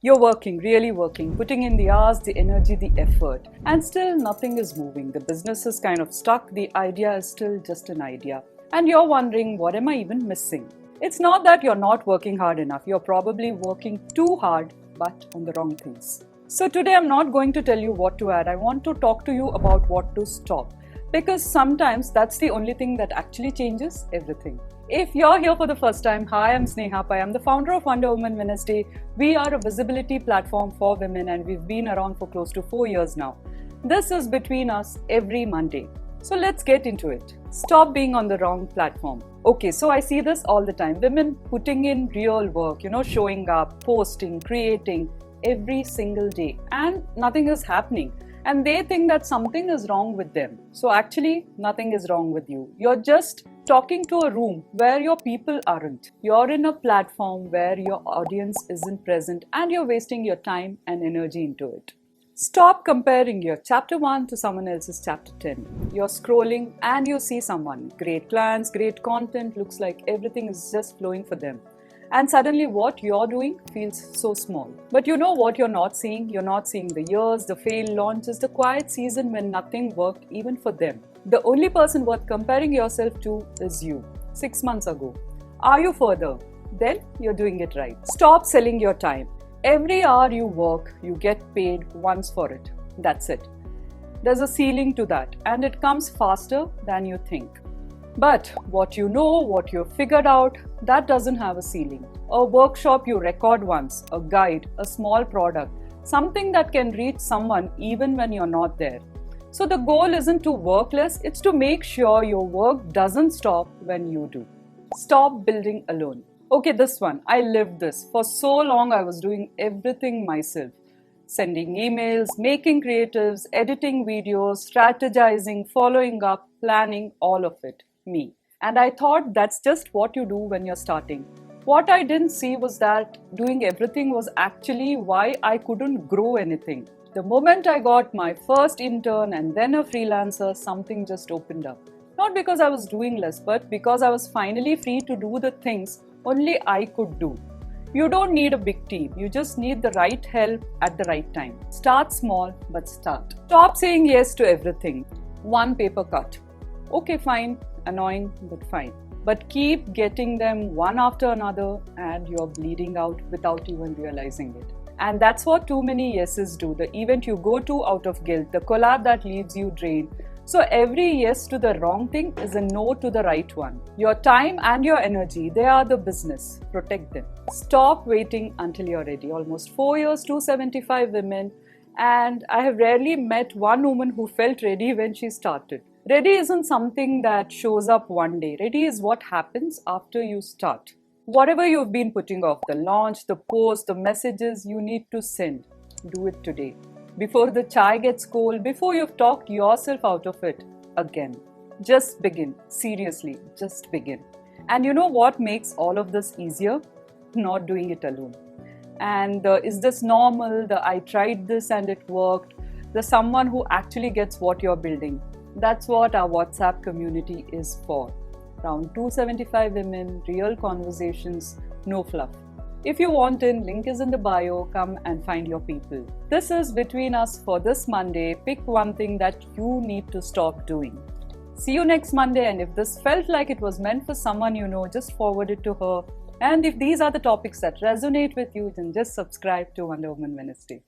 You're working, really working, putting in the hours, the energy, the effort, and still nothing is moving. The business is kind of stuck, the idea is still just an idea. And you're wondering, what am I even missing? It's not that you're not working hard enough, you're probably working too hard, but on the wrong things. So today I'm not going to tell you what to add, I want to talk to you about what to stop. Because sometimes that's the only thing that actually changes everything. If you're here for the first time, hi, I'm Sneha Pai. I'm the founder of Wonder Woman Wednesday. We are a visibility platform for women and we've been around for close to 4 years now. This is Between Us every Monday. So let's get into it. Stop being on the wrong platform. Okay, so I see this all the time. Women putting in real work, showing up, posting, creating every single day and nothing is happening. And they think that something is wrong with them. So actually, nothing is wrong with you. You're just talking to a room where your people aren't. You're in a platform where your audience isn't present and you're wasting your time and energy into it. Stop comparing your chapter 1 to someone else's chapter 10. You're scrolling and you see someone. Great plans, great content, looks like everything is just flowing for them. And suddenly what you're doing feels so small. But you know what you're not seeing? You're not seeing the years, the failed launches, the quiet season when nothing worked even for them. The only person worth comparing yourself to is you, 6 months ago. Are you further? Then you're doing it right. Stop selling your time. Every hour you work, you get paid once for it. That's it. There's a ceiling to that and it comes faster than you think. But what you know, what you've figured out, that doesn't have a ceiling. A workshop you record once, a guide, a small product, something that can reach someone even when you're not there. So the goal isn't to work less, it's to make sure your work doesn't stop when you do. Stop building alone. Okay, this one, I lived this. For so long I was doing everything myself. Sending emails, making creatives, editing videos, strategizing, following up, planning, all of it. Me. And I thought that's just what you do when you're starting. What I didn't see was that doing everything was actually why I couldn't grow anything. The moment I got my first intern and then a freelancer, something just opened up. Not because I was doing less, but because I was finally free to do the things only I could do. You don't need a big team, you just need the right help at the right time. Start small, but start. Stop saying yes to everything. One paper cut. Okay, fine. Annoying, but fine. But keep getting them one after another and you're bleeding out without even realizing it. And that's what too many yeses do. The event you go to out of guilt, the collab that leaves you drained. So every yes to the wrong thing is a no to the right one. Your time and your energy, they are the business. Protect them. Stop waiting until you're ready. Almost 4 years, 275 women. And I have rarely met one woman who felt ready when she started. Ready isn't something that shows up one day. Ready is what happens after you start. Whatever you've been putting off, the launch, the post, the messages you need to send, do it today. Before the chai gets cold, before you've talked yourself out of it again. Just begin. Seriously, just begin. And you know what makes all of this easier? Not doing it alone. And is this normal? I tried this and it worked. The someone who actually gets what you're building. That's what our WhatsApp community is for. Around 275 women, real conversations, no fluff. If you want in, link is in the bio, come and find your people. This is Between Us for this Monday. Pick one thing that you need to stop doing. See you next Monday, and if this felt like it was meant for someone you know, just forward it to her. And if these are the topics that resonate with you, then just subscribe to Wonder Woman Wednesday.